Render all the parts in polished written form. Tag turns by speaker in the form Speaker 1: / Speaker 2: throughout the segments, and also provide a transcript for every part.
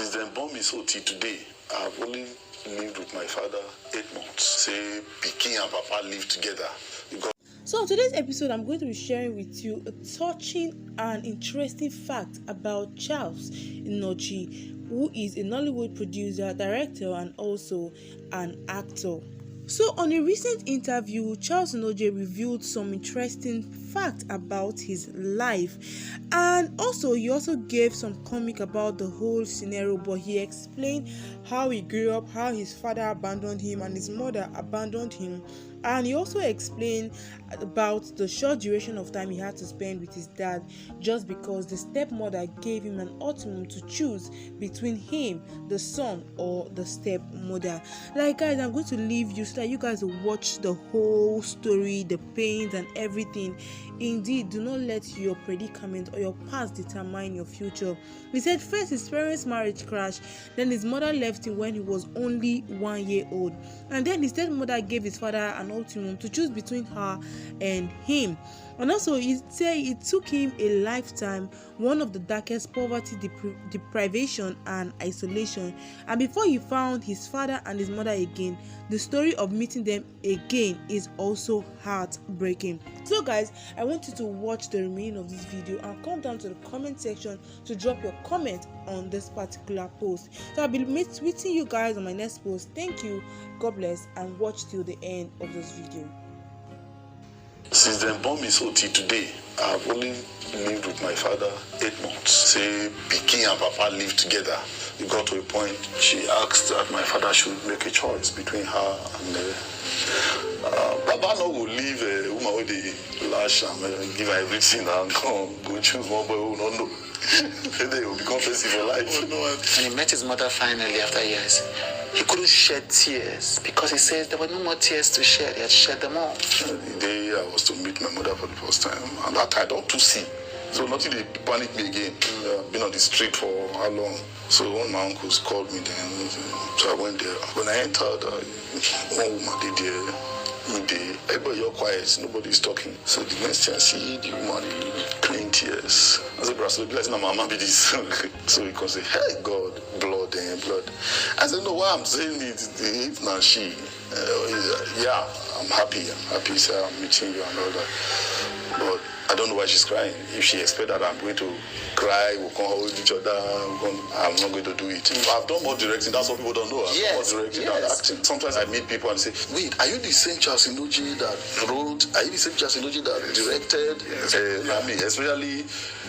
Speaker 1: Since then born me so till today, I've only lived with my father 8 months. Say Pikin and Papa live together.
Speaker 2: So today's episode, I'm going to be sharing with you a touching and interesting fact about Charles Inojie, who is a Nollywood producer, director, and also an actor. So on a recent interview, Charles Inojie revealed some interesting facts about his life, and he also gave some comic about the whole scenario, but he explained how he grew up, how his father abandoned him and his mother abandoned him, and he also explained about the short duration of time he had to spend with his dad just because the stepmother gave him an ultimatum to choose between him, the son, or the stepmother. Like, guys, I'm going to leave you so that you guys will watch the whole story, the pains and everything. Indeed, do not let your predicament or your past determine your future. He said first his parents' marriage crashed, then his mother left him when he was only 1 year old, and then his stepmother gave his father an ultimatum to choose between her and him. And also he said it took him a lifetime, one of the darkest, poverty, deprivation and isolation, and before he found his father and his mother again. The story of meeting them again is also heartbreaking. So guys, I want you to watch the remaining of this video and come down to the comment section to drop your comment on this particular post. So I'll be meeting you guys on my next post. Thank you, God bless, and watch till the end of this video.
Speaker 1: Since then born me so till today, I've only lived with my father 8 months. Say Pikin and Papa live together. It got to a point she asked that my father should make a choice between her and Papa no will leave a woman with the lash and give her everything and go choose one boy who don't know. They will become fancy for life.
Speaker 3: When he met his mother finally after years, he couldn't shed tears because he says there were no more tears to shed. He had shed them all.
Speaker 1: The day I was to meet my mother for the first time, and that I don't to see. So nothing they panic me again. I've been on the street for how long? So one of my uncles called me then. So I went there. When I entered, one woman did there. Everybody you're quiet, nobody's talking. So the next thing I see the woman crying tears. I said, "Brother, be like my mama be this." So he can say, "Hey God, blood and blood." I said, "No, why I'm saying it, if not she." Yeah, I'm happy. Say I'm meeting you and all that. But I don't know why she's crying. If she expects that I'm going to cry, we'll come hold each other, I'm not going to do it. I've done more directing, that's what people don't know. I've done more directing than acting. Sometimes I meet people and say, "Wait, are you the same Charles Inojie that wrote? Are you the same Charles Inojie that directed?" I mean, especially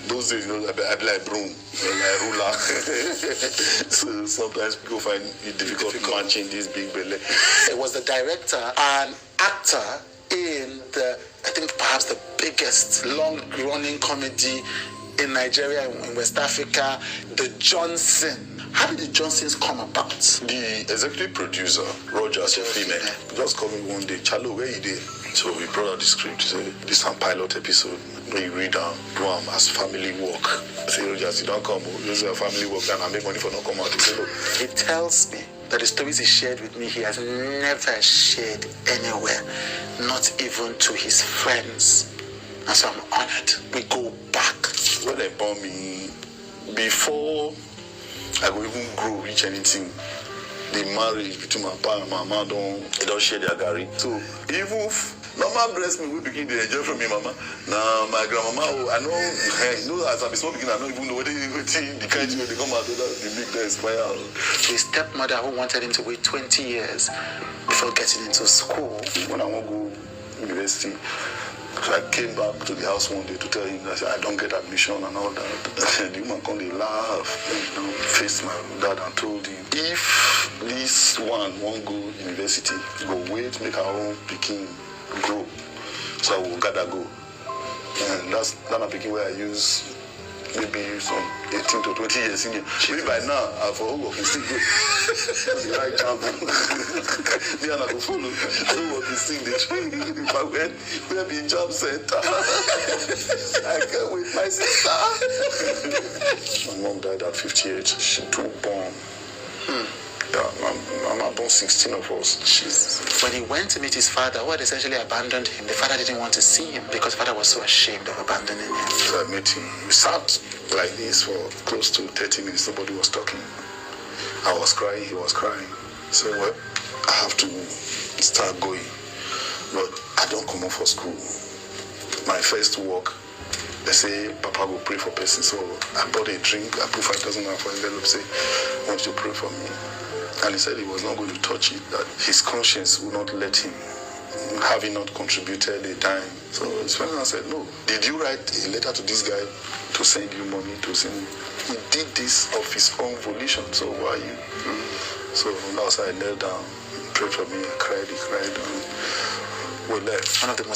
Speaker 1: those days, I'd be like broom, like ruler. So sometimes people find it difficult matching this big belly.
Speaker 3: It was the director and actor in I think perhaps the biggest long-running comedy in Nigeria, in West Africa, The Johnson. How did The Johnsons come about?
Speaker 1: The executive producer, Roger, just called me one day, "Chalo, where you did?" So we brought out the script. He said, "This is a pilot episode. When you read down, do them as family work." I said, "Roger, you don't come. This is a family work and I make money for not come out." He said, "Look."
Speaker 3: He tells me that the stories he shared with me, he has never shared anywhere, not even to his friends. And so I'm honored. We go back.
Speaker 1: When they born me, before I go even grow, reach anything, the marriage between my papa and my mama don't share their gari. So even normal breast milk we begin to enjoy from me, mama. Now my grandmama, I know as I be small begin, I don't even know whether the kind of they come out that the milk that expire.
Speaker 3: His stepmother who wanted him to wait 20 years before getting into school.
Speaker 1: When I want to go university, so I came back to the house one day to tell him that I don't get admission and all that. The woman come, they laugh, faced my dad and told him, "If this one won't go university, go wait, make our own picking grow. So I will gotta go." And that's a picking where I use maybe some 18 to 20 years in here. Maybe by now, I for work and still go. The right time. Me and I go follow. I don't work and still the train. If I went, we'll be in job center. I can't wait my sister. My mom died at 58. She took bomb. Yeah, I'm born 16 of us.
Speaker 3: Jesus. When he went to meet his father, who had essentially abandoned him, the father didn't want to see him because the father was so ashamed of abandoning him.
Speaker 1: So I met him. We sat like this for close to 30 minutes. Nobody was talking. I was crying, he was crying. So, well, I have to start going. But I don't come up for school. My first work, they say, Papa will pray for person. So I bought a drink, I put 5,000 for envelope, say, I want you to pray for me. And he said he was not going to touch it, that his conscience would not let him, having not contributed a dime. So his friend said, no, did you write a letter to this guy to send you money, to send you? He did this of his own volition, so why are you? So now I knelt down, he prayed for me, I cried, he cried, and we left.
Speaker 3: One of the most